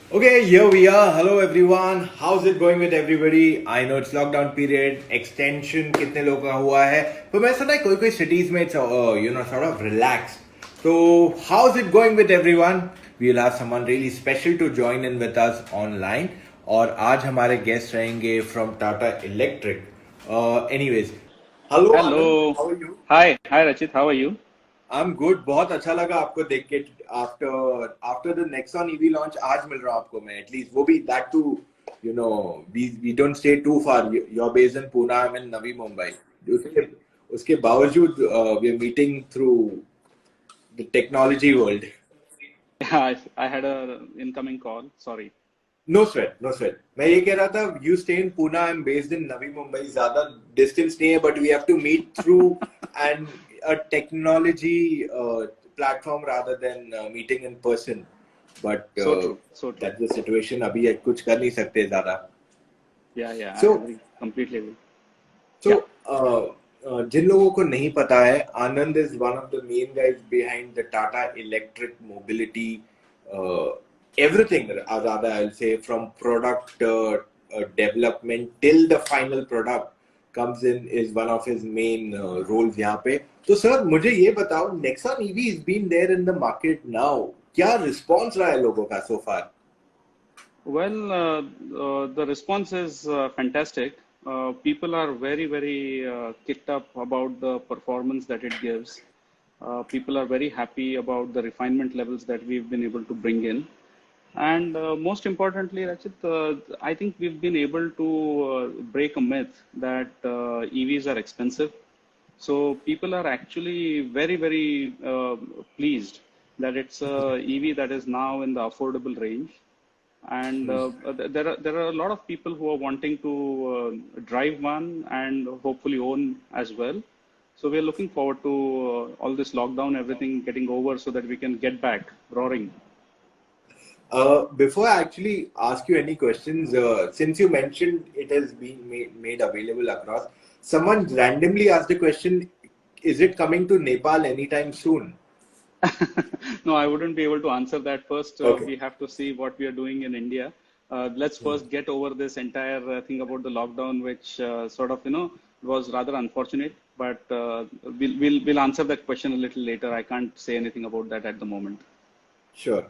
Okay, here we are. Hello everyone. How's it going with everybody? I know it's lockdown period. Extension कितने लोगों का हुआ है? तो मैं सुना है कोई cities में it's sort of relaxed. So how's it going with everyone? We'll have someone really special to join in with us online. और आज हमारे guest रहेंगे from Tata Electric. Anyways, hello Anand. Hello. How are you? Hi Rachit. How are you? I'm good. बहुत अच्छा लगा आपको देख के after after the Nexon EV launch आज मिल रहा हूँ आपको मैं at least वो भी that too we don't stay too far. You're based in Pune, I'm in Navi Mumbai. उसके उसके बावजूद we are meeting through the technology world. Yeah, I had a incoming call. Sorry. No sweat, no sweat. मैं ये कह रहा था you stay in Pune, I'm based in Navi Mumbai. ज़्यादा distance नहीं है but we have to meet through and a technology platform rather than meeting in person. But So true. So true. that's the situation. अभी कुछ कर नहीं सकते ज़्यादा. Yeah, I So agree. Completely agree. so Yeah. जिन लोगों को नहीं पता है, आनंद is one of the main guys behind the Tata Electric Mobility. Uh, Everything, rather, I'll say, from product development till the final product comes in is one of his main roles यहाँ पे. तो sir मुझे ये बताओ, Nexon EV has been there in the market now. क्या response रहा है लोगों का so far? Well, the response is fantastic. People are very kicked up about the performance that it gives. People are very happy about the refinement levels that we've been able to bring in. And most importantly, Rachit, I think we've been able to break a myth that EVs are expensive. So people are actually very pleased that it's a EV that is now in the affordable range. And there are a lot of people who are wanting to drive one and hopefully own as well. So we are looking forward to all this lockdown, everything getting over so that we can get back roaring. Before I actually ask you any questions, since you mentioned it has been made available across, someone randomly asked the question, is it coming to Nepal anytime soon? No, I wouldn't be able to answer that. First, Okay. we have to see what we are doing in India. Let's first get over this entire thing about the lockdown, which sort of, was rather unfortunate. But we'll answer that question a little later. I can't say anything about that at the moment. Sure.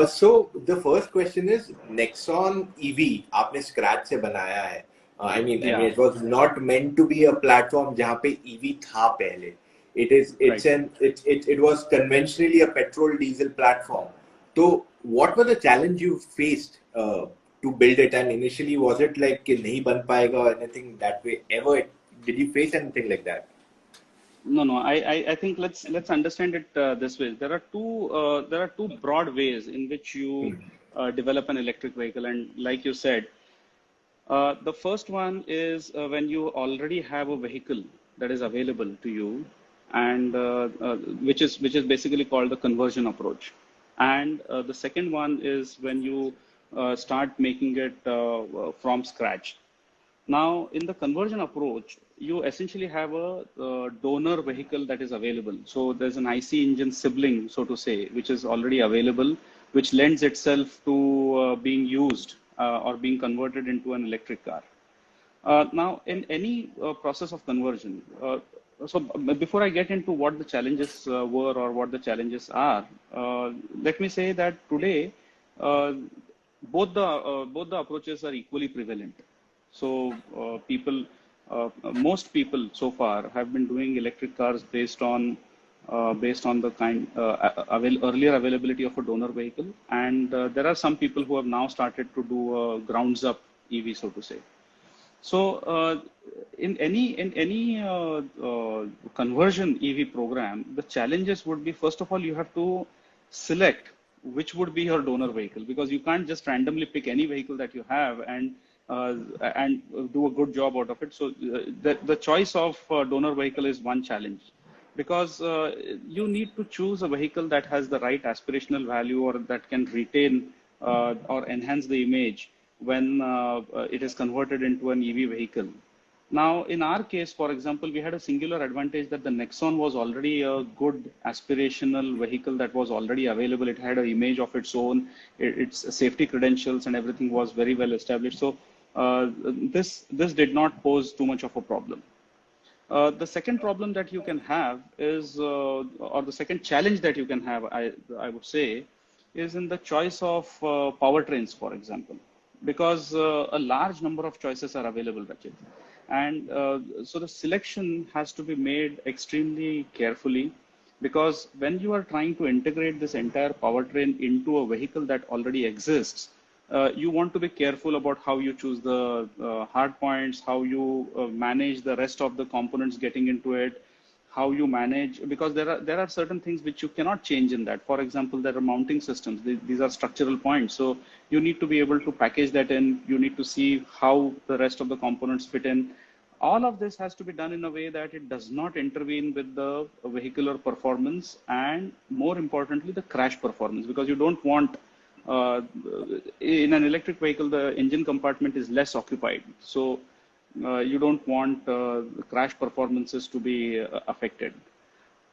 So the first question is Nexon EV आपने scratch से बनाया है. I mean Yeah, it was not meant to be a platform जहाँ पे EV था पहले. right. It was conventionally a petrol diesel platform. So what were the challenge you faced to build it, and initially was it like कि नहीं बन पाएगा or anything that way ever? Did you face anything like that? No. I think let's understand it this way. There are two broad ways in which you develop an electric vehicle, and like you said, the first one is when you already have a vehicle that is available to you, and which is basically called the conversion approach. And the second one is when you start making it from scratch. Now, in the conversion approach, you essentially have a donor vehicle that is available. So there's an IC engine sibling, so to say, which is already available, which lends itself to being used or being converted into an electric car. Now, in any process of conversion, before I get into what the challenges were or what the challenges are, let me say that today uh, both the approaches are equally prevalent. So most people so far have been doing electric cars based on the earlier availability of a donor vehicle, and there are some people who have now started to do a grounds up EV, so to say. So, in any conversion EV program, the challenges would be, first of all, you have to select which would be your donor vehicle, because you can't just randomly pick any vehicle that you have uh, and do a good job out of it. So the choice of donor vehicle is one challenge, because you need to choose a vehicle that has the right aspirational value or that can retain or enhance the image when it is converted into an EV vehicle. Now, in our case, for example, we had a singular advantage that the Nexon was already a good aspirational vehicle that was already available. It had an image of its own, its safety credentials and everything was very well established. So this did not pose too much of a problem. The second problem that you can have is, or the second challenge that you can have, I would say, is in the choice of powertrains, for example, because a large number of choices are available, Rachit. And so the selection has to be made extremely carefully, because when you are trying to integrate this entire powertrain into a vehicle that already exists, you want to be careful about how you choose the hard points, how you manage the rest of the components getting into it, how you manage, because there are certain things which you cannot change in that. For example, there are mounting systems. These are structural points. So you need to be able to package that in. You need to see how the rest of the components fit in. All of this has to be done in a way that it does not intervene with the vehicular performance and, more importantly, the crash performance, because you don't want in an electric vehicle, the engine compartment is less occupied. So you don't want crash performances to be affected.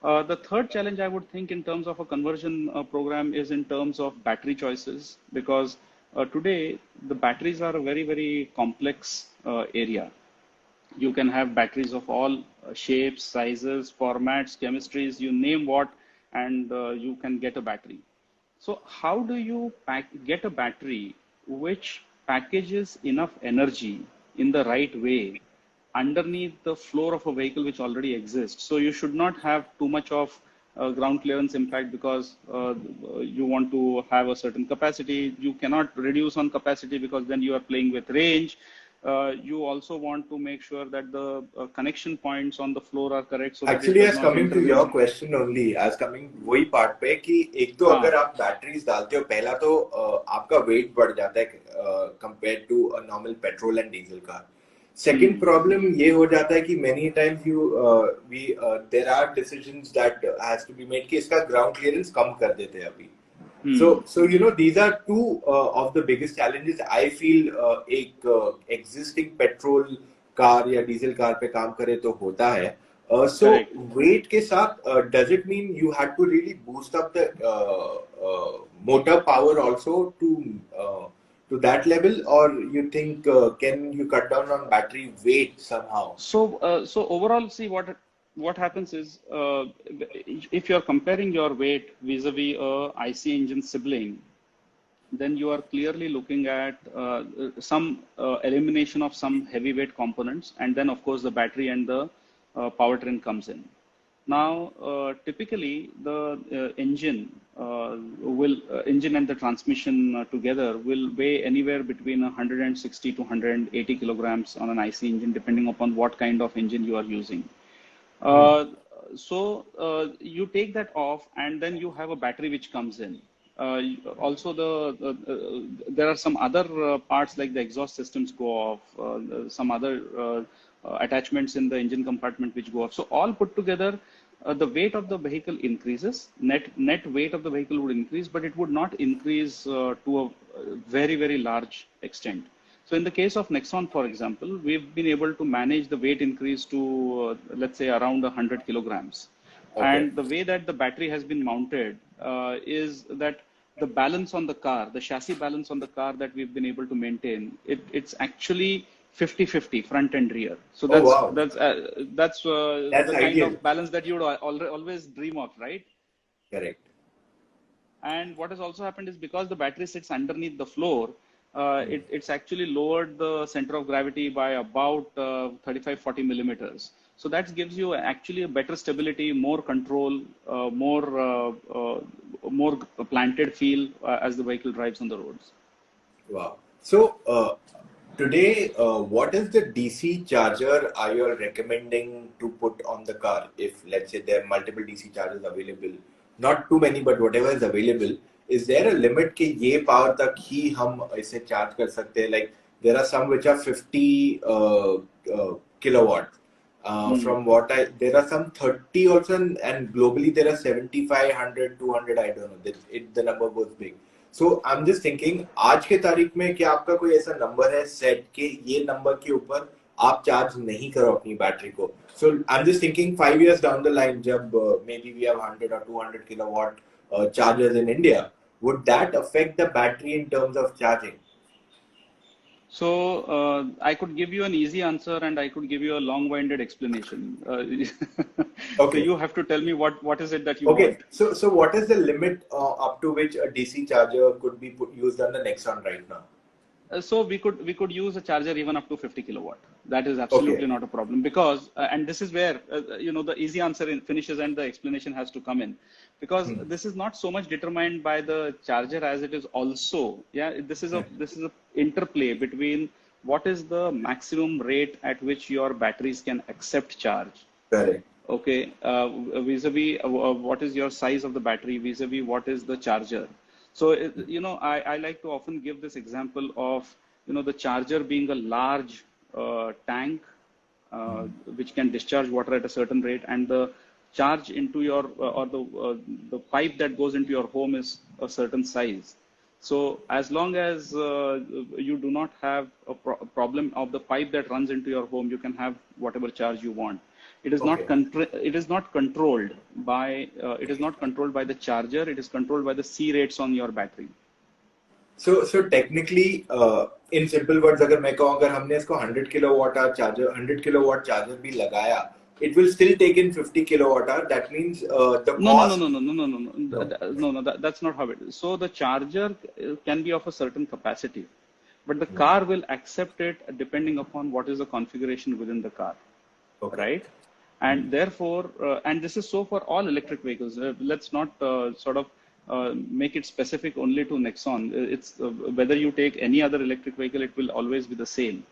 The third challenge I would think in terms of a conversion program is in terms of battery choices, because today the batteries are a very, very complex area. You can have batteries of all shapes, sizes, formats, chemistries, you name what, and you can get a battery. So how do you get a battery which packages enough energy in the right way underneath the floor of a vehicle which already exists? So you should not have too much of ground clearance impact, because you want to have a certain capacity. You cannot reduce on capacity because then you are playing with range. You also want to make sure that the connection points on the floor are correct so that it Actually, does as not coming to your intervene. question only, as coming वही part पे कि एक तो हाँ. अगर आप batteries डालते हो, पहला तो आपका वेट बढ़ जाता है compared to a normal petrol and diesel car. Second problem ये हो जाता है कि many times there are decisions that has to be made कि इसका ground clearance कम कर देते हैं अभी. So you know, these are two of the biggest challenges I feel एक existing petrol car या diesel car पे काम करे तो होता है. So Correct. weight के साथ does it mean you had to really boost up the motor power also to that level, or you think can you cut down on battery weight somehow? So overall, see what happens is, if you're comparing your weight vis-a-vis a IC engine sibling, then you are clearly looking at some elimination of some heavyweight components, and then of course the battery and the powertrain comes in. Now, typically the engine and the transmission together will weigh anywhere between 160 to 180 kilograms on an IC engine, depending upon what kind of engine you are using. So you take that off, and then you have a battery which comes in. Also, there are some other parts like the exhaust systems go off, some other attachments in the engine compartment which go off. So all put together, the weight of the vehicle increases. Net weight of the vehicle would increase, but it would not increase to a very, very large extent. So in the case of Nexon, for example, we've been able to manage the weight increase to, let's say, around 100 kilograms. Okay. And the way that the battery has been mounted is that the balance on the car, the chassis balance on the car that we've been able to maintain, it's actually 50-50 front and rear. So Oh, wow. that's That's the kind ideal. of balance that you would always dream of, right? Correct. And what has also happened is, because the battery sits underneath the floor, it's actually lowered the center of gravity by about 35-40 millimeters. So that gives you actually a better stability, more control, more planted feel as the vehicle drives on the roads. Wow. So today, what is the DC charger are you recommending to put on the car? If let's say there are multiple DC chargers available, not too many, but whatever is available, is there a limit कि ये power तक ही हम इसे charge कर सकते हैं? Like there are some which are 50 kilowatt. From what there are some 30 also, and globally there are 75, 100, 200. I don't know. The number goes big. So I'm just thinking, आज के तारीख में क्या आपका कोई ऐसा नंबर है सेट कि ये नंबर के ऊपर आप चार्ज नहीं करो अपनी बैटरी को. So I'm just thinking 5 years down the line, जब maybe we have 100 or 200 kilowatt chargers in India, would that affect the battery in terms of charging? So I could give you an easy answer and I could give you a long-winded explanation. So Okay. you have to tell me what is it that you Okay. want. So what is the limit up to which a DC charger could be used on the Nexon right now? So we could use a charger even up to 50 kilowatt. That is Okay. absolutely not a problem because and this is where the easy answer finishes and the explanation has to come in, because this is not so much determined by the charger as it is also this is a interplay between what is the maximum rate at which your batteries can accept charge. Correct. Okay, vis-a-vis what is your size of the battery, vis-a-vis what is the charger. So, I like to often give this example of, the charger being a large tank which can discharge water at a certain rate, and the charge into your or the pipe that goes into your home is a certain size. So, as long as you do not have a problem of the pipe that runs into your home, you can have whatever charge you want. It is not Okay. it is not controlled by the charger. It is controlled by the C rates on your battery. So technically, in simple words, अगर मैं कहूँ अगर हमने इसको 100 kilowatt hour charger 100 kilowatt charger भी लगाया, it will still take in 50 kilowatt hour. That means the No, no, no, cost. no, no, no, no, no, no, No. no. That's not how it is. So the charger can be of a certain capacity, but the car will accept it depending upon what is the configuration within the car, Okay. right? And therefore, and this is so for all electric vehicles. Let's not sort of make it specific only to Nexon. It's whether you take any other electric vehicle, it will always be the same.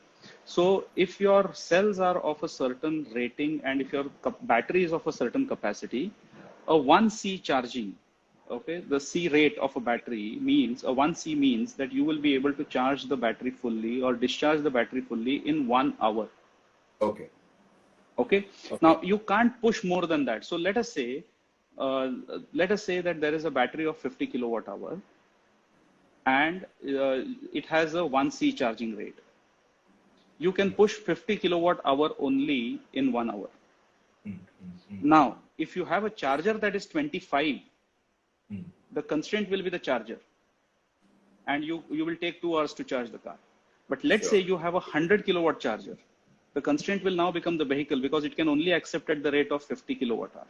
So if your cells are of a certain rating and if your battery is of a certain capacity, a 1C charging, okay, the C rate of a battery means a 1C means that you will be able to charge the battery fully or discharge the battery fully in 1 hour. Okay. Okay. Now you can't push more than that. So let us say that there is a battery of 50 kilowatt hour and it has a 1C charging rate. You can push 50 kilowatt hour only in 1 hour. Now, if you have a charger that is 25, the constraint will be the charger, and you will take 2 hours to charge the car. But let's say you have a 100 kilowatt charger. The constraint will now become the vehicle because it can only accept at the rate of 50 kilowatt hour.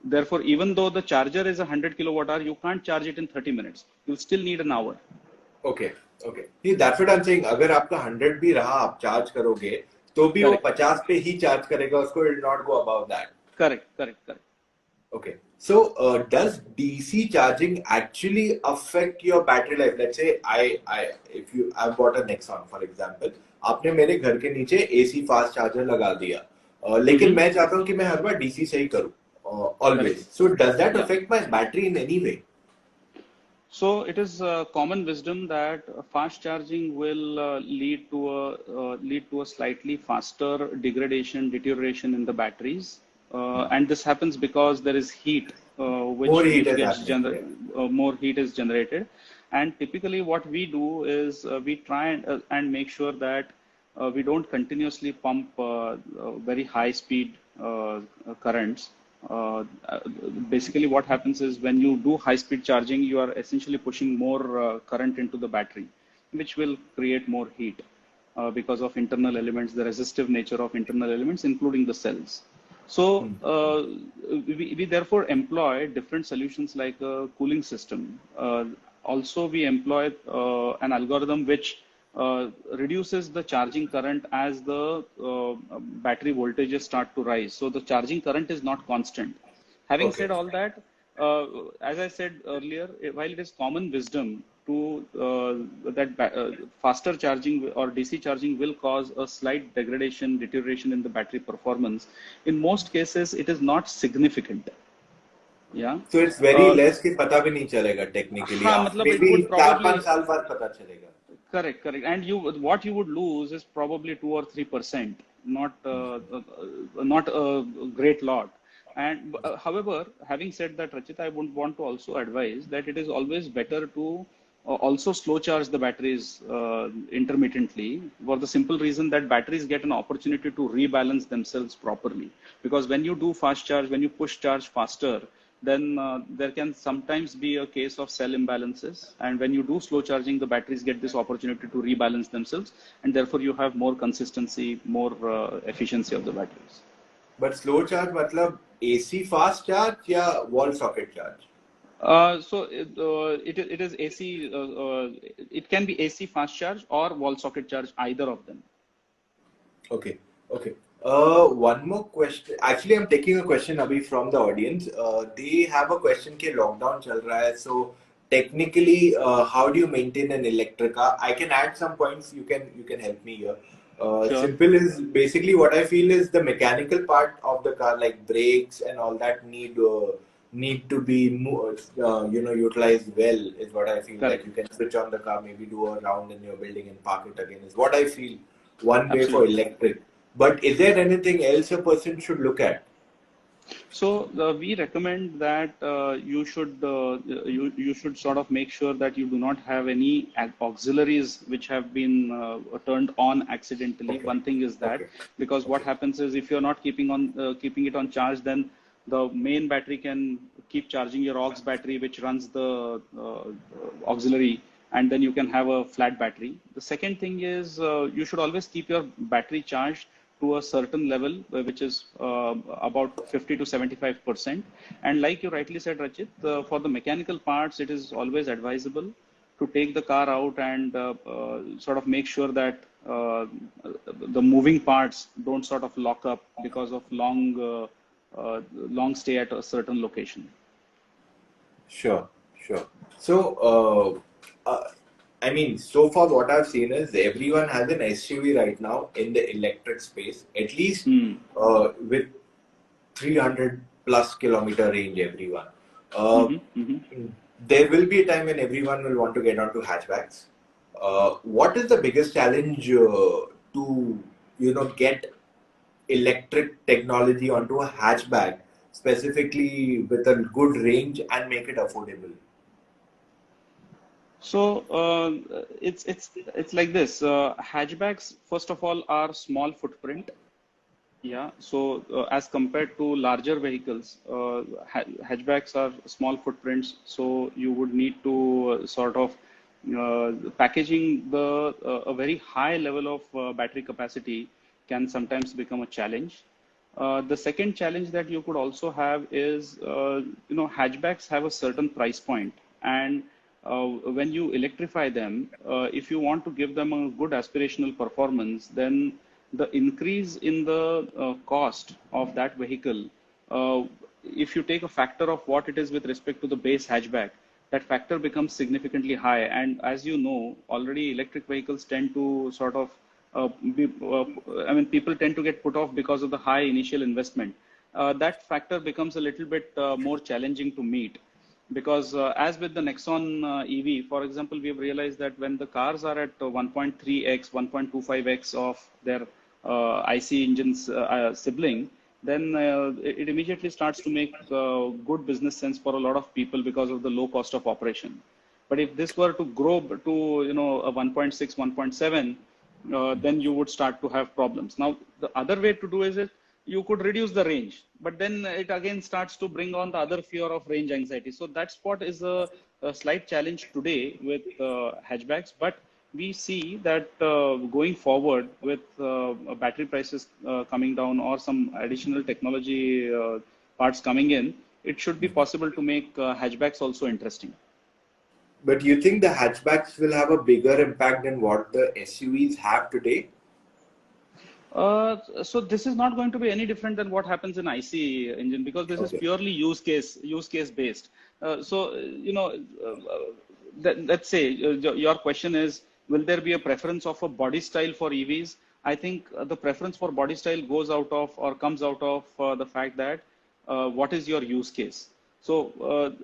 Therefore, even though the charger is 100 kilowatt hour, you can't charge it in 30 minutes. You'll still need an hour. Okay. Okay. See, that's what I'm saying. अगर आपका 100 भी रहा आप charge करोगे तो भी वो 50 पे ही चार्ज करेगा, उसको will not go above that. Correct. Okay. So, does DC charging actually affect your battery life? Let's say I've bought a Nexon, for example. आपने मेरे घर के नीचे AC fast charger लगा दिया, लेकिन मैं चाहता हूँ कि मैं हर बार DC से ही करूँ, always. So, does that affect my battery in any way? So it is common wisdom that fast charging will lead to a slightly faster deterioration in the batteries. And this happens because there is heat, More heat is generated, and typically what we do is we try and make sure that we don't continuously pump very high speed currents. Basically what happens is when you do high speed charging, you are essentially pushing more current into the battery, which will create more heat because of internal elements, the resistive nature of internal elements, including the cells. So we therefore employ different solutions like a cooling system. Also, we employ an algorithm which reduces the charging current as the battery voltages start to rise. So the charging current is not constant. Having said all that, as I said earlier, while it is common wisdom to faster charging or DC charging will cause a slight deterioration in the battery performance, in most cases it is not significant. Yeah. So it's very less कि पता भी नहीं चलेगा technically. हाँ, मतलब maybe it would probably 4-5 साल बाद पता चलेगा. Correct. And what you would lose is probably 2 or 3%, not a great lot. And however, having said that, Rachit, I would want to also advise that it is always better to also slow charge the batteries intermittently, for the simple reason that batteries get an opportunity to rebalance themselves properly. Because when you do fast charge, when you push charge faster, then there can sometimes be a case of cell imbalances. And when you do slow charging, the batteries get this opportunity to rebalance themselves, and therefore you have more consistency, more efficiency of the batteries. But slow charge मतलब AC fast charge या wall socket charge? It is AC. It can be AC fast charge or wall socket charge, either of them. Okay, okay. One more question. Actually, I'm taking a question abhi from the audience. They have a question कि lockdown चल रहा है, so technically, how do you maintain an electric car? I can add some points. You can help me here. Sure. Simple is basically what I feel is the mechanical part of the car, like brakes and all that, need to be utilized well. Is what I feel. Correct. Like you can switch on the car, maybe do a round in your building and park it again. Is what I feel one way for Absolutely. electric. But is there anything else a person should look at? So we recommend that you should sort of make sure that you do not have any auxiliaries which have been turned on accidentally. Okay. One thing is that, Okay. because what Okay. happens is, if you're not keeping it on charge, then the main battery can keep charging your aux battery, which runs the auxiliary, and then you can have a flat battery. The second thing is, you should always keep your battery charged to a certain level, which is about 50 to 75%. And like you rightly said, Rachit, for the mechanical parts, it is always advisable to take the car out and sort of make sure that the moving parts don't sort of lock up because of long stay at a certain location. Sure. Sure. So, I mean, so far what I've seen is everyone has an SUV right now in the electric space, at least Hmm. with 300 plus kilometer range. Everyone. Mm-hmm. Mm-hmm. There will be a time when everyone will want to get onto hatchbacks. What is the biggest challenge to get electric technology onto a hatchback, specifically with a good range and make it affordable? So it's like this. Hatchbacks, first of all, are small footprint. Yeah. So as compared to larger vehicles, hatchbacks are small footprints. So you would need to sort of packaging a very high level of battery capacity can sometimes become a challenge. The second challenge that you could also have is, hatchbacks have a certain price point, and when you electrify them, if you want to give them a good aspirational performance, then the increase in the cost of that vehicle, uh, if you take a factor of what it is with respect to the base hatchback, that factor becomes significantly high. And as you know, already electric vehicles tend to sort of I mean, people tend to get put off because of the high initial investment. That factor becomes a little bit more challenging to meet, because as with the Nexon EV, for example, we have realized that when the cars are at 1.3x, 1.25x of their IC engines sibling, then it immediately starts to make good business sense for a lot of people because of the low cost of operation. But if this were to grow to a 1.6, 1.7, then you would start to have problems. Now, the other way to do is it, you could reduce the range, but then it again starts to bring on the other fear of range anxiety. So that's what is a slight challenge today with hatchbacks. But we see that going forward with battery prices coming down or some additional technology parts coming in, it should be possible to make hatchbacks also interesting. But you think the hatchbacks will have a bigger impact than what the SUVs have today? So this is not going to be any different than what happens in IC engine, because this is Okay. purely use case based. Let's say your question is, will there be a preference of a body style for EVs? I think the preference for body style goes out of or comes out of the fact that what is your use case. So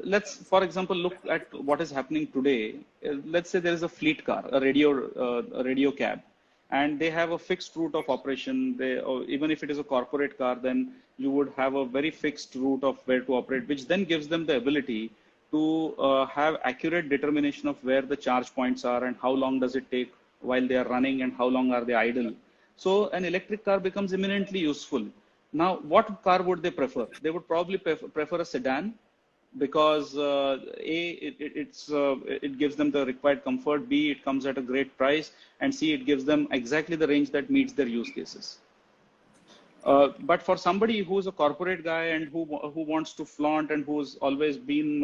let's, for example, look at what is happening today. Let's say there is a fleet car, a radio cab, and they have a fixed route of operation. Or even if it is a corporate car, then you would have a very fixed route of where to operate, which then gives them the ability to have accurate determination of where the charge points are and how long does it take while they are running and how long are they idle. So an electric car becomes eminently useful. Now, what car would they prefer? They would probably prefer a sedan because it gives them the required comfort, B, it comes at a great price, and C, it gives them exactly the range that meets their use cases. But for somebody who's a corporate guy and who wants to flaunt and who's been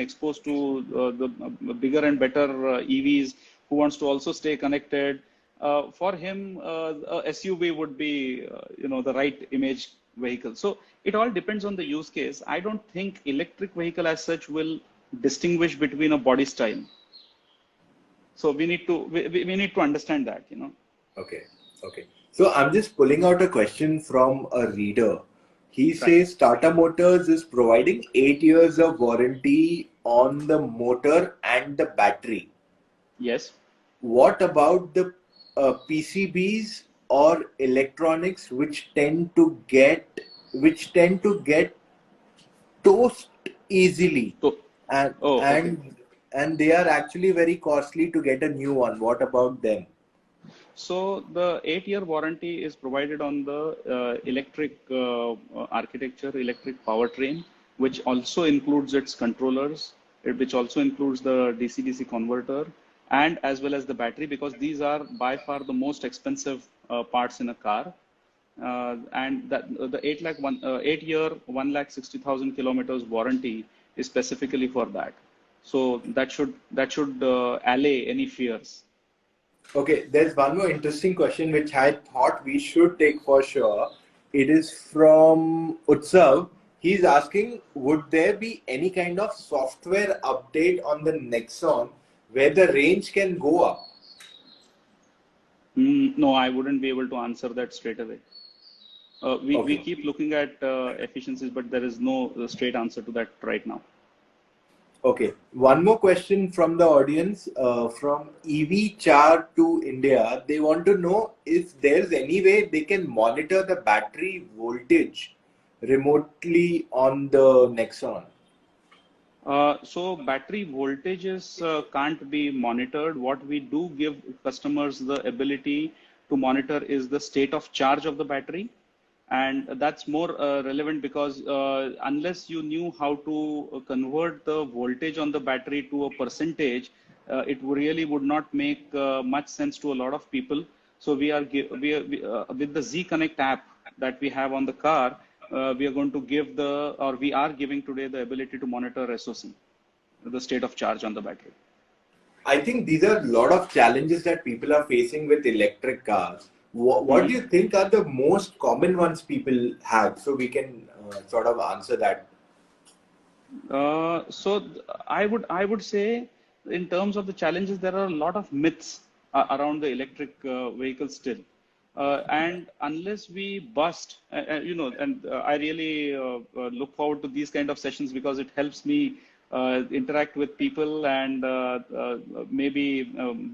exposed to the bigger and better EVs, who wants to also stay connected, for him a SUV would be the right image vehicle. So it all depends on the use case. I don't think electric vehicle as such will distinguish between a body style. So we need to understand that, Okay. Okay. So I'm just pulling out a question from a reader. He Right. says Tata Motors is providing 8 years of warranty on the motor and the battery. Yes. What about the PCBs or electronics which tend to get toast easily, So, and oh, okay. and they are actually very costly to get a new one? What about them? So the 8-year warranty is provided on the electric architecture, electric powertrain, which also includes its controllers, which also includes the DC-DC converter, and as well as the battery, because these are by far the most expensive parts in a car. And that the 8-year 1,60,000 kilometers warranty is specifically for that. So that should allay any fears. Okay, there's one more interesting question which I thought we should take for sure. It is from Utsav. He's asking, would there be any kind of software update on the Nexon where the range can go up? No, I wouldn't be able to answer that straight away. We Okay. keep looking at efficiencies, but there is no straight answer to that right now. Okay, one more question from the audience, from EV Char to India. They want to know if there's any way they can monitor the battery voltage remotely on the Nexon. So battery voltages can't be monitored. What we do give customers the ability to monitor is the state of charge of the battery. And that's more relevant because unless you knew how to convert the voltage on the battery to a percentage, it really would not make much sense to a lot of people. So we are with the Z Connect app that we have on the car, we are going to we are giving today the ability to monitor SOC, the state of charge on the battery. I think these are a lot of challenges that people are facing with electric cars. What do you think are the most common ones people have? So we can sort of answer that. So I would say, in terms of the challenges, there are a lot of myths around the electric vehicle still. And unless we bust, I really look forward to these kind of sessions because it helps me interact with people and maybe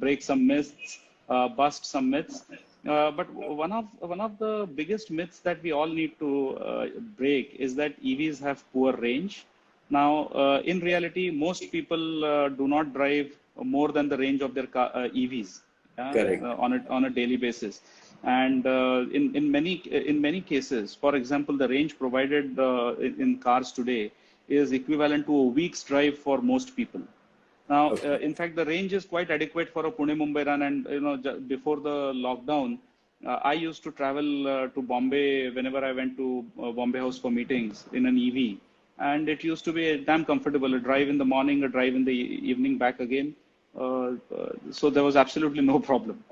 break some myths, bust some myths. But one of the biggest myths that we all need to break is that EVs have poor range. Now, in reality, most people do not drive more than the range of their EVs Correct. on a daily basis. And in many cases, for example, the range provided in cars today is equivalent to a week's drive for most people. Now, Okay. in fact, the range is quite adequate for a Pune-Mumbai run. And before the lockdown, I used to travel to Bombay whenever I went to Bombay House for meetings in an EV, and it used to be damn comfortable. A drive in the morning, a drive in the evening, back again. So there was absolutely no problem.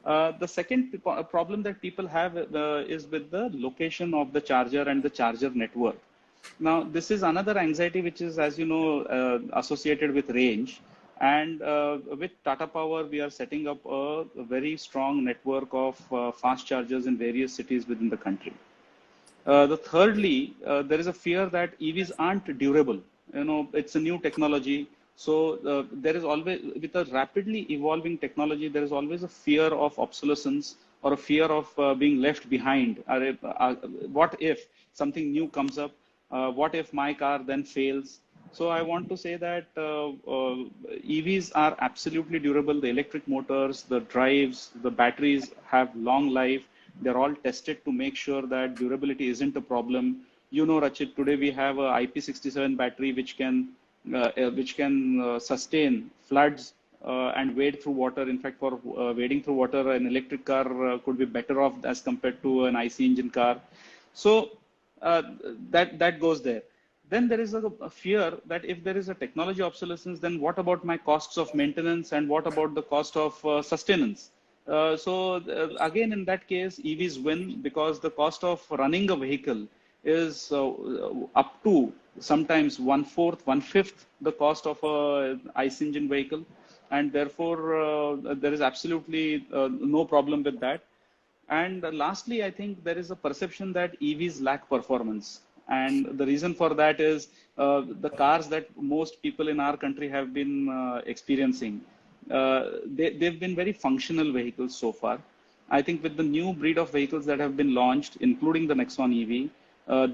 The second problem that people have is with the location of the charger and the charger network. Now, this is another anxiety which is, as you know, associated with range. And with Tata Power, we are setting up a very strong network of fast chargers in various cities within the country. Thirdly, there is a fear that EVs aren't durable. It's a new technology. So there is always, with a rapidly evolving technology, there is always a fear of obsolescence or a fear of being left behind. What if something new comes up? What if my car then fails? So I want to say that EVs are absolutely durable. The electric motors, the drives, the batteries have long life. They're all tested to make sure that durability isn't a problem. You know, Rachit, today we have a IP67 battery which can sustain floods and wade through water. In fact, for wading through water, an electric car could be better off as compared to an IC engine car. So uh, that goes there. Then there is a fear that if there is a technology obsolescence, then what about my costs of maintenance and what about the cost of sustenance? Again, in that case, EVs win because the cost of running a vehicle is up to sometimes one-fourth, one-fifth the cost of a ICE engine vehicle, and therefore there is absolutely no problem with that. And lastly, I think there is a perception that EVs lack performance. And the reason for that is the cars that most people in our country have been experiencing. They've been very functional vehicles so far. I think with the new breed of vehicles that have been launched, including the Nexon EV,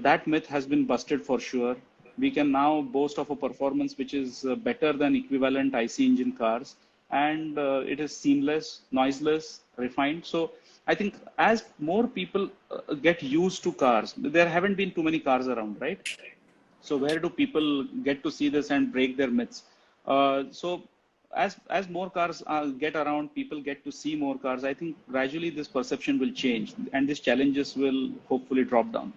that myth has been busted for sure. We can now boast of a performance which is better than equivalent IC engine cars, and it is seamless, noiseless, refined. So I think as more people get used to cars, there haven't been too many cars around, right? So where do people get to see this and break their myths? So as more cars get around, people get to see more cars. I think gradually this perception will change, and these challenges will hopefully drop down.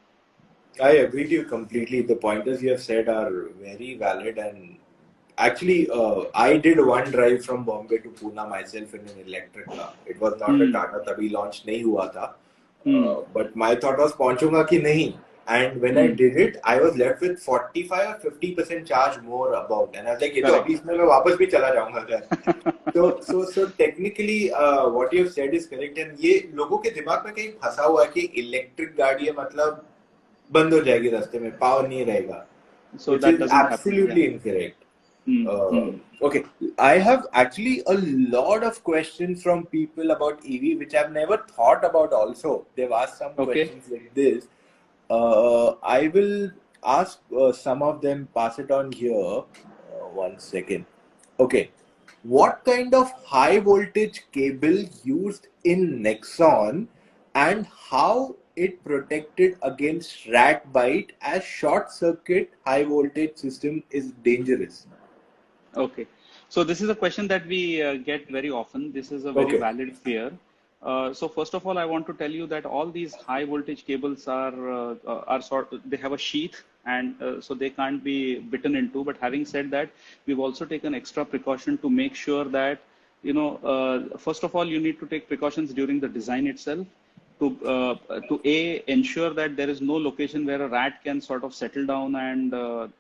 I agree with you completely. The pointers you have said are very valid, and actually, I did one drive from Bombay to Pune myself in an electric car. It was not a Hmm. Tata, तभी launch नहीं हुआ था. Hmm. But my thought was पहुंचूंगा कि नहीं. And when I Hmm. did it, I was left with 45 or 50% charge more about. And I was like, ये तो Correct. अभी इसमें मैं वापस भी चला जाऊंगा घर. So technically, what you have said is correct. And ये लोगों के दिमाग में कहीं फंसा हुआ है कि इलेक्ट्रिक गाड़ी है मतलब बंद हो जाएगी रास्ते में, पावर नहीं रहेगा, So which that is doesn't happen. Yeah. absolutely incorrect. Hmm. Hmm. Okay, I have actually a lot of questions from people about EV, which I've never thought about also. They've asked some Okay. questions like this. I will ask some of them, pass it on here. One second. Okay. What kind of high voltage cable used in Nexon and how it protected against rat bite as short circuit high voltage system is dangerous? Okay. So this is a question that we get very often. This is a very Okay. valid fear. So first of all, I want to tell you that all these high voltage cables they have a sheath, and so they can't be bitten into. But having said that, we've also taken extra precaution to make sure that, first of all, you need to take precautions during the design itself to ensure that there is no location where a rat can sort of settle down and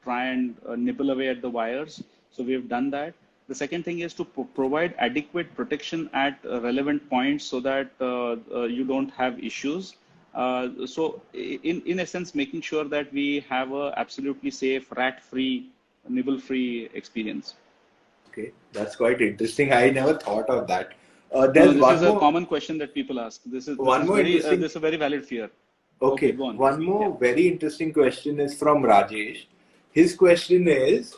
try and nibble away at the wires. So we have done that. The second thing is to provide adequate protection at relevant points so that you don't have issues. In essence, making sure that we have a absolutely safe, rat-free, nibble-free experience. Okay, that's quite interesting. I never thought of that. No, There's this is one a more, common question that people ask. one more interesting. This is a very valid fear. Okay, Okay, go on. one Yeah. more very interesting question is from Rajesh. His question is,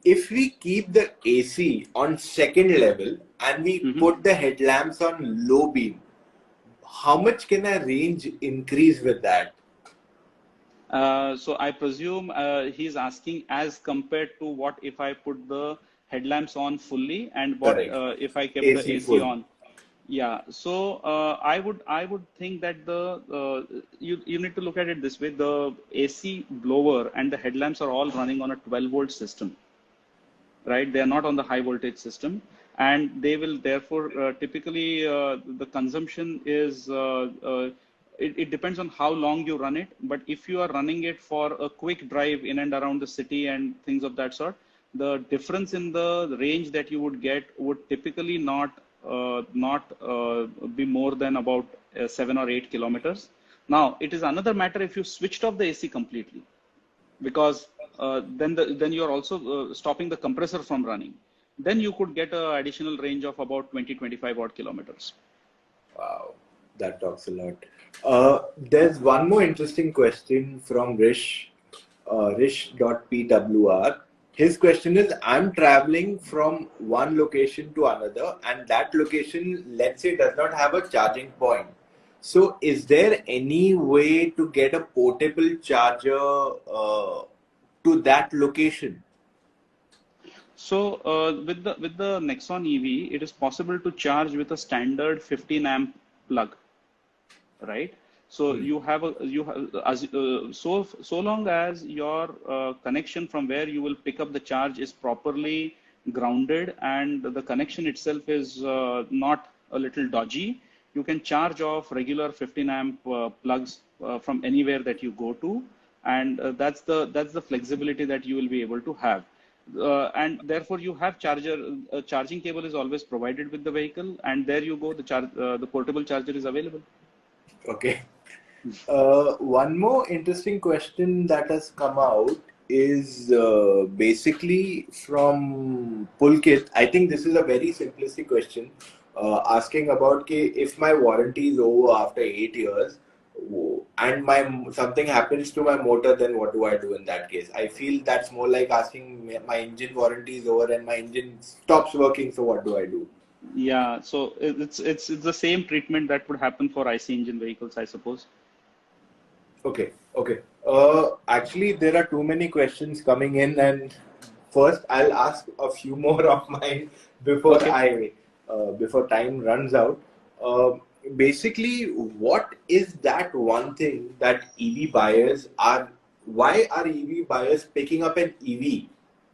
if we keep the AC on second level and we Mm-hmm. put the headlamps on low beam, how much can our range increase with that? So I presume he's asking as compared to what if I put the headlamps on fully and what Correct. if I kept the AC AC full. on. Yeah. So I would think that you need to look at it this way. The AC blower and the headlamps are all running on a 12-volt system, right? They are not on the high voltage system, and they will therefore typically the consumption is it depends on how long you run it. But if you are running it for a quick drive in and around the city and things of that sort, the difference in the range that you would get would typically not be more than about 7 or 8 kilometers. Now, it is another matter if you switched off the AC completely, because then you're also stopping the compressor from running. Then you could get an additional range of about 20-25 odd kilometers. Wow, that talks a lot. There's one more interesting question from Rish, Rish.pwr. His question is, I'm traveling from one location to another, and that location, let's say, does not have a charging point. So, is there any way to get a portable charger to that location? So with the Nexon EV, it is possible to charge with a standard 15 amp plug, right? So Hmm. you have a you have as so long as your connection from where you will pick up the charge is properly grounded and the connection itself is not a little dodgy, you can charge off regular 15 amp plugs from anywhere that you go to, and that's the flexibility that you will be able to have. And therefore you have charging cable is always provided with the vehicle, and there you go, the portable charger is available. Okay. One more interesting question that has come out is basically from Pulkit. I think this is a very simplistic question, asking about if my warranty is over after 8 years, and my something happens to my motor, then what do I do in that case? I feel that's more like asking my engine warranty is over and my engine stops working. So what do I do? Yeah, so it's the same treatment that would happen for IC engine vehicles, I suppose. Okay, okay. Actually, there are too many questions coming in, and first I'll ask a few more of mine before Okay. before time runs out. Basically, what is that one thing that EV buyers are? Why are EV buyers picking up an EV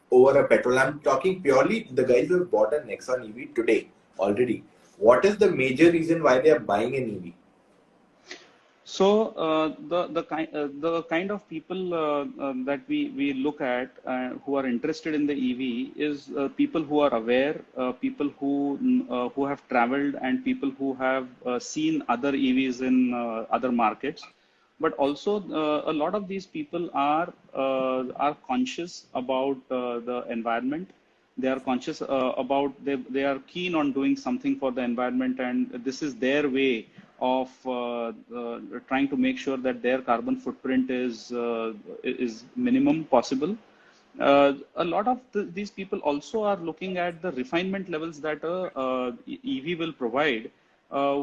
over a petrol? I'm talking purely the guys who have bought a Nexon EV today already. What is the major reason why they are buying an EV? So the kind of people that we look at who are interested in the EV is people who are aware, people who have traveled, and people who have seen other EVs in other markets. But also a lot of these people are conscious about the environment. They are conscious about they are keen on doing something for the environment, and this is their way of trying to make sure that their carbon footprint is minimum possible. A lot of these people also are looking at the refinement levels that EV will provide,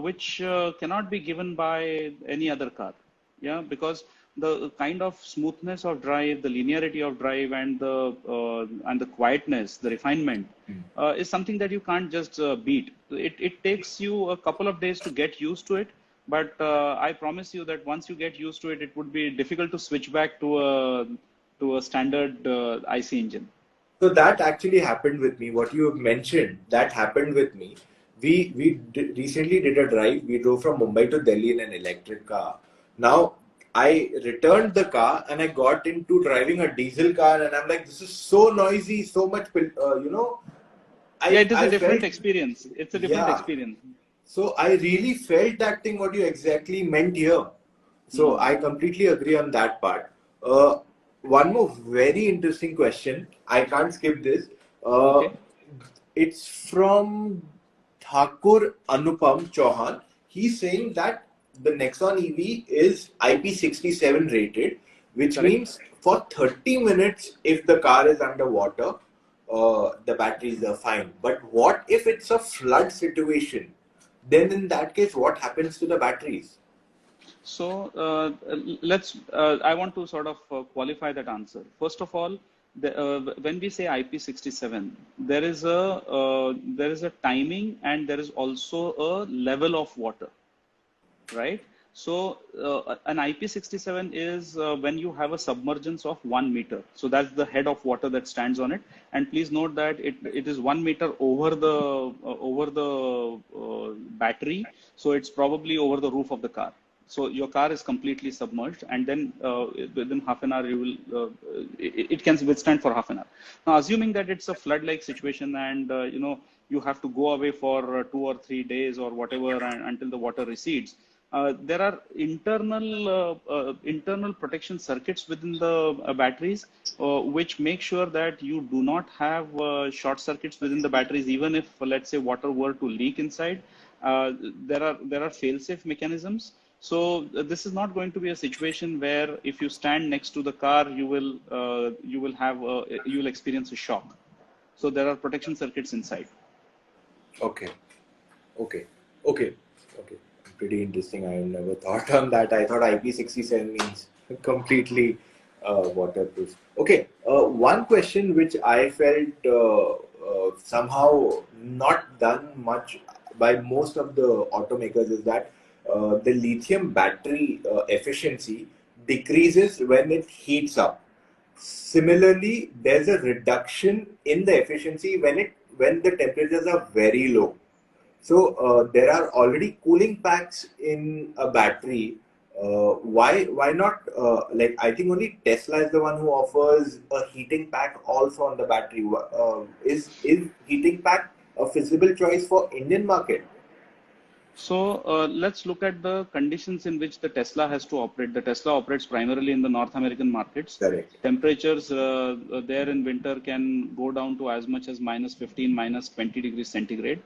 which cannot be given by any other car. Yeah, because the kind of smoothness of drive, the linearity of drive, and the quietness, the refinement, is something that you can't just beat. It takes you a couple of days to get used to it, but I promise you that once you get used to it, it would be difficult to switch back to a standard IC engine. So that actually happened with me. What you have mentioned, that happened with me. Recently did a drive. We drove from Mumbai to Delhi in an electric car. Now I returned the car and I got into driving a diesel car, and I'm like, this is so noisy, so much. Yeah, it is a I different felt, experience. It's a different yeah. experience. So I really felt that thing. What you exactly meant here. So Hmm. I completely agree on that part. Uh, One more very interesting question. I can't skip this. Uh, Okay, it's from Thakur Anupam Chauhan. He's saying that the Nexon EV is IP67 rated, which correct. means for 30 minutes, if the car is underwater, the batteries are fine. But what if it's a flood situation? Then in that case, what happens to the batteries? So I want to sort of qualify that answer. First of all, when we say IP67, there is a timing and there is also a level of water, right? So an IP67 is when you have a submergence of 1 meter. So that's the head of water that stands on it. And please note that it is 1 meter over the battery. So it's probably over the roof of the car. So your car is completely submerged, and then within half an hour you will it can withstand for half an hour. Now, assuming that it's a flood-like situation, and you have to go away for 2 or 3 days or whatever, until the water recedes. There are internal protection circuits within the batteries, which make sure that you do not have short circuits within the batteries, even if, let's say, water were to leak inside. Uh, there are fail-safe mechanisms So this is not going to be a situation where if you stand next to the car, you will have you will experience a shock. So there are protection circuits inside. Okay. Okay. Okay. Okay. Pretty interesting. I never thought on that. I thought IP67 means completely waterproof. Okay. One question which I felt somehow not done much by most of the automakers is that the lithium battery efficiency decreases when it heats up. Similarly, there's a reduction in the efficiency when the temperatures are very low. So there are already cooling packs in a battery. Why not? Like I think only Tesla is the one who offers a heating pack also on the battery. Is heating pack a feasible choice for Indian market? So let's look at the conditions in which the Tesla has to operate. The Tesla operates primarily in the North American markets. Correct. Temperatures there in winter can go down to as much as -15, -20 degrees centigrade.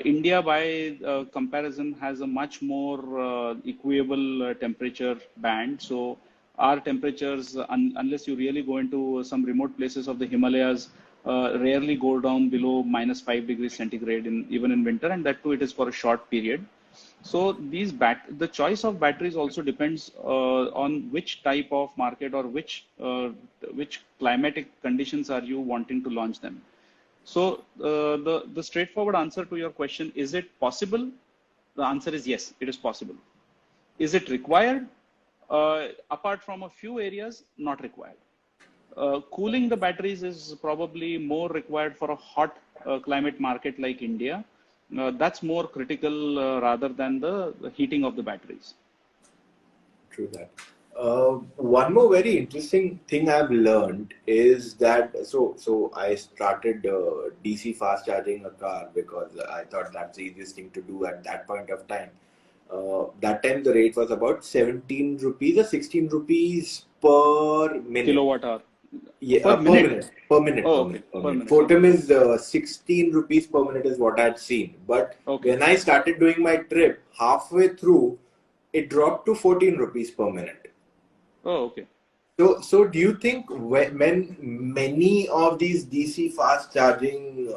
India, by comparison, has a much more equable temperature band. So our temperatures, unless you really go into some remote places of the Himalayas, rarely go down below -5 degrees centigrade even in winter, and that too it is for a short period. So the choice of batteries also depends on which type of market or which climatic conditions are you wanting to launch them. So the straightforward answer to your question, is it possible? The answer is yes, it is possible. Is it required? Apart from a few areas, not required. Cooling the batteries is probably more required for a hot climate market like India. That's more critical rather than the heating of the batteries. True that. One more very interesting thing I've learned is that so I started DC fast charging a car because I thought that's the easiest thing to do at that point of time. That time the rate was about 17 rupees or 16 rupees per minute. Kilowatt hour. Yeah, Per per minute? minute. Per minute. Oh, Per okay. minute. Per Per minute. minute. Photom Okay. is 16 rupees per minute is what I'd seen. But Okay. when I started doing my trip, halfway through, it dropped to 14 rupees per minute. Oh, okay. So do you think when many of these DC fast charging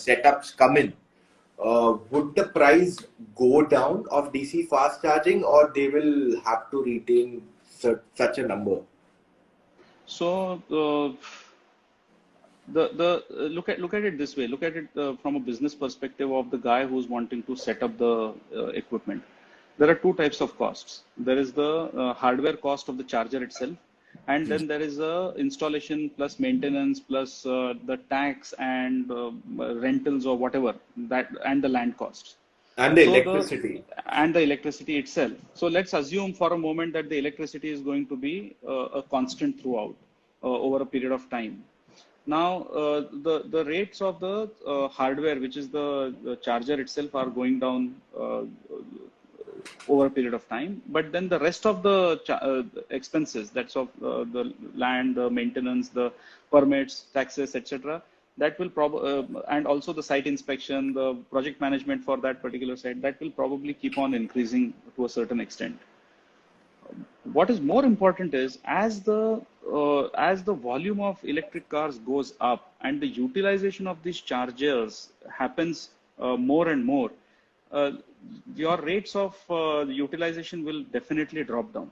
setups come in, would the price go down of DC fast charging, or they will have to retain such a number? So look at it this way. Look at it from a business perspective of the guy who's wanting to set up the equipment. There are two types of costs. There is the hardware cost of the charger itself, and then there is a installation plus maintenance plus the tax and rentals or whatever that, and the land costs. And the So electricity. the electricity itself. So let's assume for a moment that the electricity is going to be a constant throughout over a period of time. Now, the rates of the hardware, which is the charger itself, are going down over a period of time. But then the rest of the expenses, that's of the land, the maintenance, the permits, taxes, etc., that will probably, and also the site inspection, the project management for that particular site, that will probably keep on increasing to a certain extent. What is more important is as the volume of electric cars goes up and the utilization of these chargers happens more and more, your rates of utilization will definitely drop down.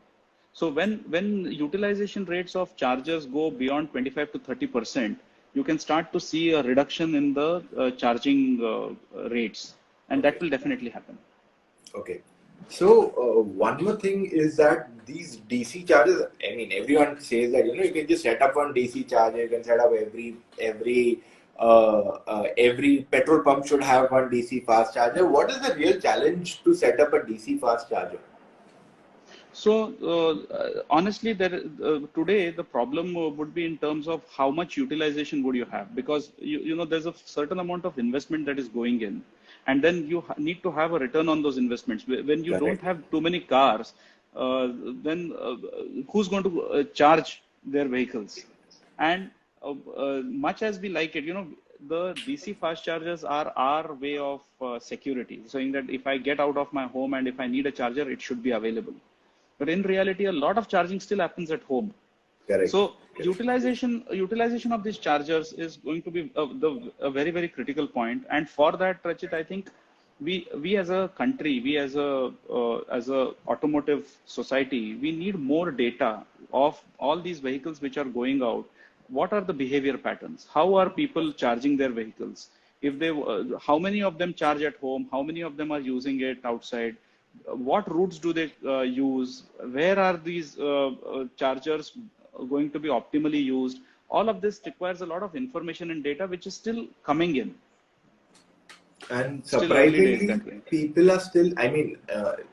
So when utilization rates of chargers go beyond 25 to 30%, you can start to see a reduction in the charging rates, and that will definitely happen. Okay. So one more thing is that these DC chargers, I mean, everyone says that you can just set up one DC charger. You can set up every petrol pump should have one DC fast charger. What is the real challenge to set up a DC fast charger? So honestly, today the problem would be in terms of how much utilization would you have, because you know there's a certain amount of investment that is going in, and then you need to have a return on those investments. When you don't Correct. have too many cars, then who's going to charge their vehicles? And much as we like it, the DC fast chargers are our way of security, saying that if I get out of my home and if I need a charger, it should be available. But in reality, a lot of charging still happens at home. Correct. So Correct. utilization of these chargers is going to be a very, very critical point. And for that, Rachit, I think we as a country, we as a automotive society, we need more data of all these vehicles which are going out. What are the behavior patterns? How are people charging their vehicles? If they, how many of them charge at home? How many of them are using it outside? What routes do they use? Where are these chargers going to be optimally used? All of this requires a lot of information and data, which is still coming in. And Still early days surprisingly, that way. people are still, I mean,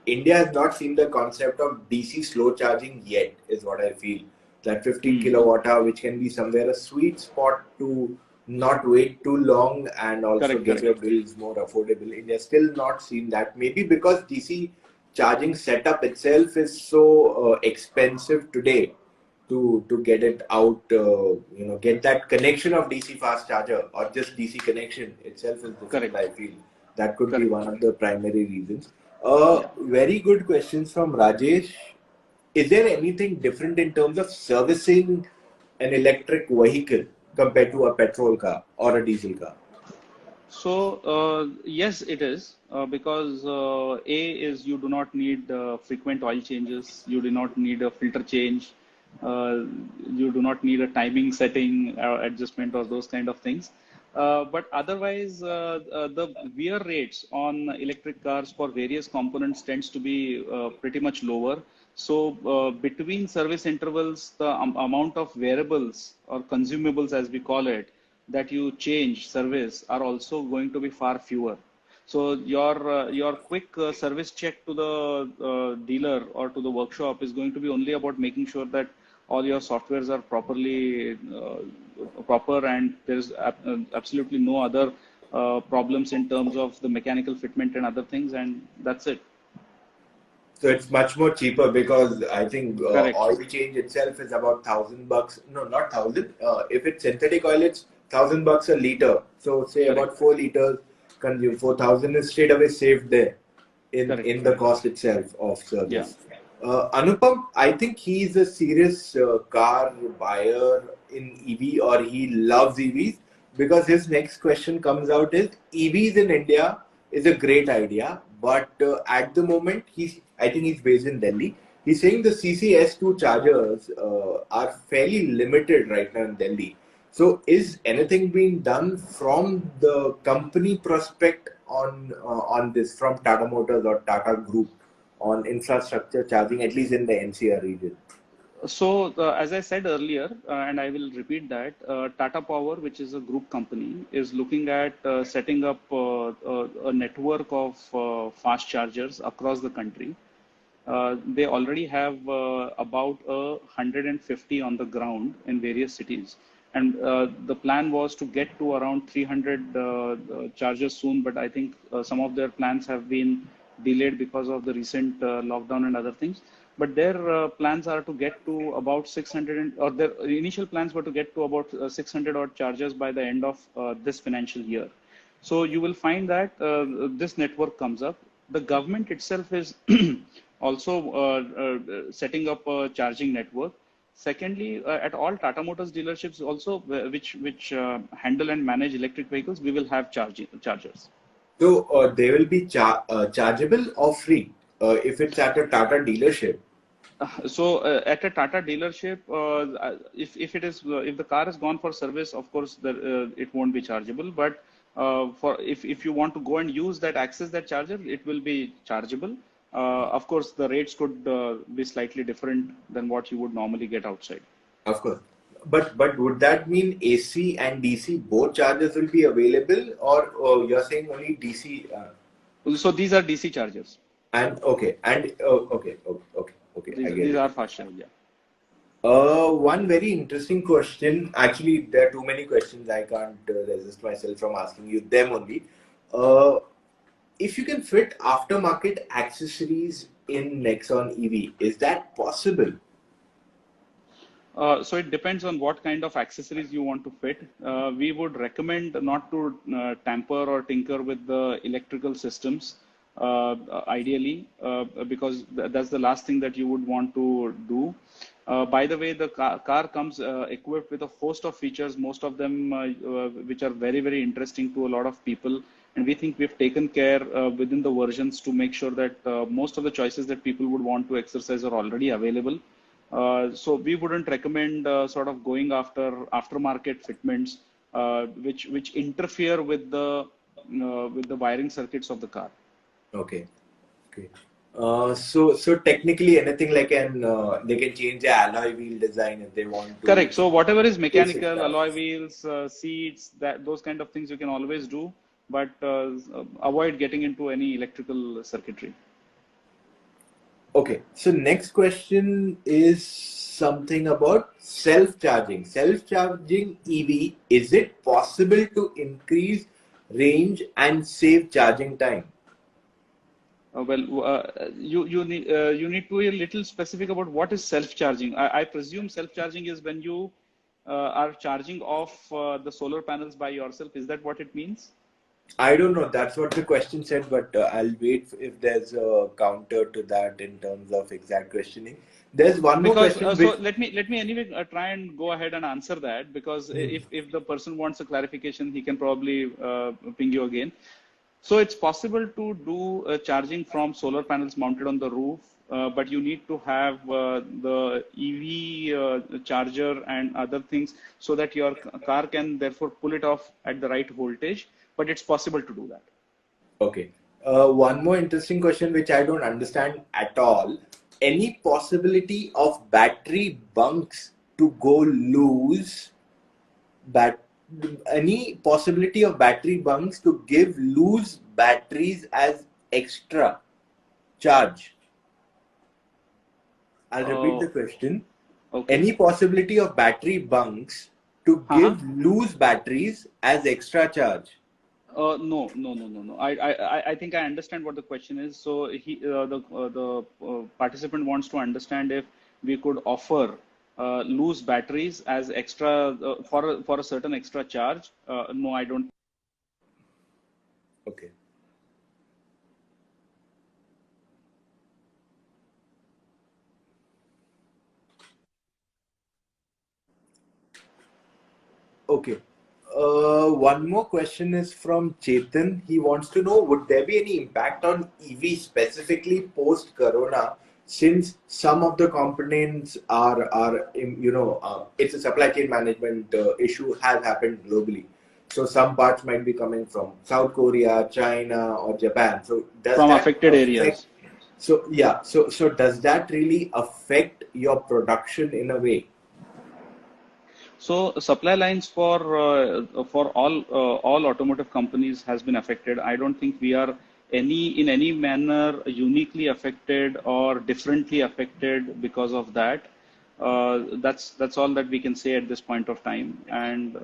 India has not seen the concept of DC slow charging yet, is what I feel. That 15 kilowatt hour, which can be somewhere a sweet spot to not wait too long and also Correct, get your correct. bills more affordable. India still not seen that. Maybe because DC charging setup itself is so expensive today to get it out, get that connection of DC fast charger or just DC connection itself is difficult. Correct. I feel that could be Correct. one of the primary reasons. Yeah. Very good questions from Rajesh. Is there anything different in terms of servicing an electric vehicle compared to a petrol car or a diesel car? So yes, it is because A is you do not need frequent oil changes. You do not need a filter change. You do not need a timing setting adjustment or those kind of things. But otherwise, the wear rates on electric cars for various components tends to be pretty much lower. So between service intervals, the amount of wearables or consumables, as we call it, that you change service are also going to be far fewer. So your quick service check to the dealer or to the workshop is going to be only about making sure that all your softwares are properly proper and there is absolutely no other problems in terms of the mechanical fitment and other things, and that's it. So it's much more cheaper because I think Correct. oil change itself is about $1,000. No, not thousand. If it's synthetic oil, it's $1,000 a liter. So say Correct. about 4 liters consume. 4,000 is straight away saved there Correct. in the cost itself of Yeah. service. Anupam, I think he's a serious car buyer in EV or he loves EVs because his next question comes out is EVs in India is a great idea, but at the moment I think he's based in Delhi. He's saying the CCS2 chargers are fairly limited right now in Delhi. So is anything being done from the company prospect on this from Tata Motors or Tata Group on infrastructure charging, at least in the NCR region? So, as I said earlier, and I will repeat that, Tata Power, which is a group company, is looking at setting up a network of fast chargers across the country. They already have about 150 on the ground in various cities. And the plan was to get to around 300 chargers soon, but I think some of their plans have been delayed because of the recent lockdown and other things. But their plans are to get to about 600, or their initial plans were to get to about 600 odd chargers by the end of this financial year. So you will find that this network comes up. The government itself is also setting up a charging network. Secondly, at all Tata Motors dealerships also, which handle and manage electric vehicles, we will have chargers. So they will be chargeable or free if it's at a Tata dealership. So at a Tata dealership, if it is if the car is gone for service, of course it won't be chargeable. But for if you want to go and use that access that charger, it will be chargeable. Of course, the rates could be slightly different than what you would normally get outside. Of course. But would that mean AC and DC both chargers will be available, or you're saying only DC? So these are DC chargers. And okay, and okay, I get These it. are fast chargers. Yeah. One very interesting question. Actually, there are too many questions. I can't resist myself from asking you them only. Uh, if you can fit aftermarket accessories in Nexon EV, is that possible? So it depends on what kind of accessories you want to fit. We would recommend not to tamper or tinker with the electrical systems, ideally, because that's the last thing that you would want to do. By the way, the car comes equipped with a host of features, most of them which are very, very interesting to a lot of people. And we think we've taken care within the versions to make sure that most of the choices that people would want to exercise are already available. So we wouldn't recommend sort of going after aftermarket fitments, which interfere with the wiring circuits of the car. Okay. Okay. So technically anything like they can change the alloy wheel design if they want to. Correct. So whatever is Basic mechanical, stuff. alloy wheels, seats, that those kind of things you can always do, but avoid getting into any electrical circuitry. Okay. So next question is something about self-charging. Self-charging EV, is it possible to increase range and save charging time? You need to be a little specific about what is self-charging. I presume self-charging is when you are charging off the solar panels by yourself. Is that what it means? I don't know. That's what the question said, but I'll wait if there's a counter to that in terms of exact questioning. There's one more Because question so which. let me anyway try and go ahead and answer that, because if the person wants a clarification, he can probably ping you again. So it's possible to do charging from solar panels mounted on the roof, but you need to have the EV charger and other things so that your car can therefore pull it off at the right voltage. But it's possible to do that. Okay. One more interesting question which I don't understand at all. Any possibility of battery bunks to go loose? Bat Any possibility of battery bunks to give loose batteries as extra charge? I'll repeat the Uh, question. okay. Any possibility of battery bunks to Uh-huh. give loose batteries as extra charge? No. I think I understand what the question is. So the participant wants to understand if we could offer loose batteries as extra for a certain extra charge. No, I don't. Okay. Okay. One more question is from Chetan. He wants to know, would there be any impact on EV specifically post Corona, since some of the components it's a supply chain management issue has happened globally. So some parts might be coming from South Korea, China, or Japan. So does From that affected affect? areas. So yeah. So does that really affect your production in a way? So supply lines for all automotive companies has been affected. I don't think we are in any manner uniquely affected or differently affected because of that. That's all that we can say at this point of time. And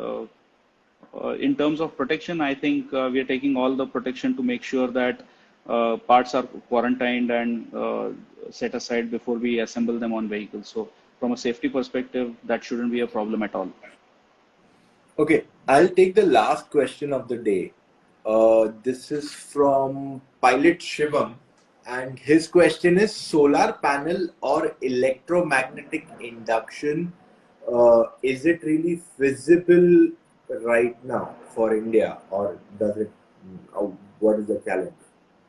in terms of protection, I think we are taking all the protection to make sure that parts are quarantined and set aside before we assemble them on vehicles. So from a safety perspective, that shouldn't be a problem at all. Okay, I'll take the last question of the day. This is from Pilot Shivam, and his question is solar panel or electromagnetic induction. Is it really feasible right now for India, or does it? What is the challenge?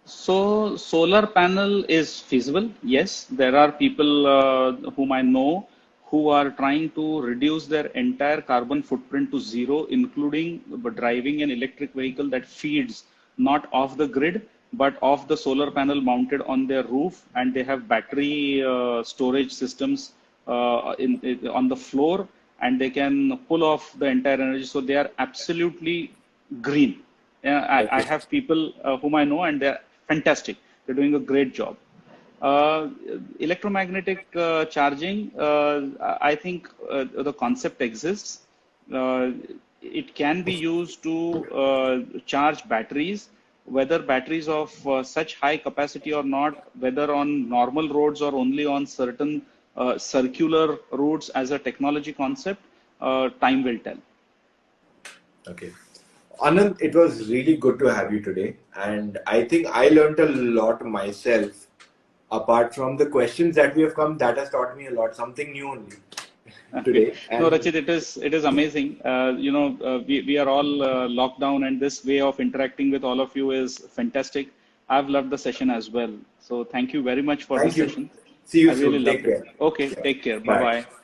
So solar panel is feasible. Yes, there are people whom I know who are trying to reduce their entire carbon footprint to zero, including driving an electric vehicle that feeds not off the grid, but off the solar panel mounted on their roof, and they have battery storage systems on the floor, and they can pull off the entire energy. So they are absolutely green. Yeah, I Okay. have people whom I know, and they're fantastic. They're doing a great job. Electromagnetic charging, I think the concept exists. Uh, it can be used to charge batteries, whether batteries of such high capacity or not, whether on normal roads or only on certain circular routes as a technology concept, time will tell. Okay. Anand, it was really good to have you today. And I think I learned a lot myself. Apart from the questions that we have come, that has taught me a lot, something new only today. No, And Rachit, it is amazing. We are all locked down, and this way of interacting with all of you is fantastic. I've loved the session as well. So thank you very much for thank this you. session. See I you really soon. Take loved it. care. Okay, Yeah. take care. Bye Bye. bye.